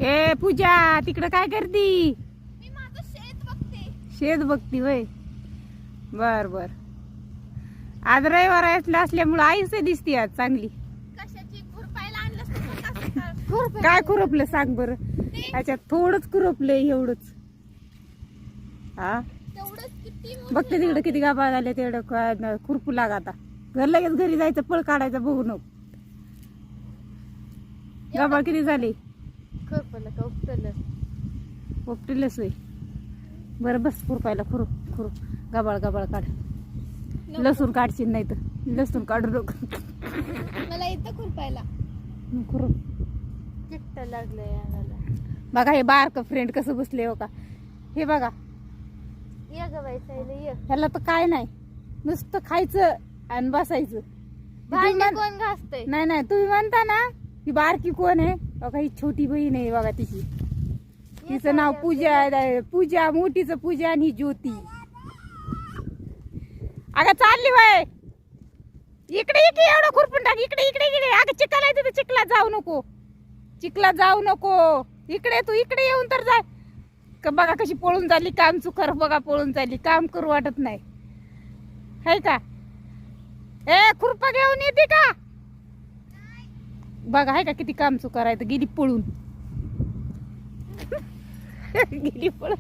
ए पूजा तिकडं काय करती? मी माझं शेत बघते. शेत बघती वय. बर बर. आज रविवार असल्यामुळे आईच दिसती आज चांगली. कशाची खुरपायला आणलं? काय खुरपलं सांग बर. त्याच्यात थोडंच खुरपलंय एवढंच. हा तेवढंच किती बघते तिकडे किती गाभा झाले तेवढं खुरपू लाग आता. घर लगेच घरी जायचं पळ काढायचं बघू नको. गाभा किती झाली? खुरपलं का उपटलं? उपटीलच होय. बरं बस खुरपायला खुरू खुरू गाबाळ गाबाळ काढ. लसूण काढशील नाही तर लसूण काढू नको. मला येतं खुरपायला. खुरू चिट्ट लागलंय अंगाला. बघा हे बारक फ्रेंड कसं बसले हो का. हे बघा ये ग बाई साईला ये. ह्याला तर काय नाही नुसतं खायचं आणि बसायचं. भांडी कोण घासतंय? नाही नाही तुम्ही म्हणता ना ही बारकी कोण आहे बघा. ही छोटी बहीण आहे बघा तिची. तिचं नाव पूजा आहे. पूजा मोठीचं पूजा आणि ही ज्योती. अगं चालली वय इकडे इकडे एवढं खुरपून टाक. इकडे इकडे इकडे अगं चिखला आहे तिथे. चिखलात जाऊ नको. चिखलात जाऊ नको. इकडे तू इकडे येऊन तर जा. बघा कशी पळून झाली. काम चुकर बघा पळून झाली. काम करू वाटत नाही है का. ए खुरपा घेऊन येते का बघा आहे का किती काम चुकार आहे. तर गेली पळून. गेली पळून.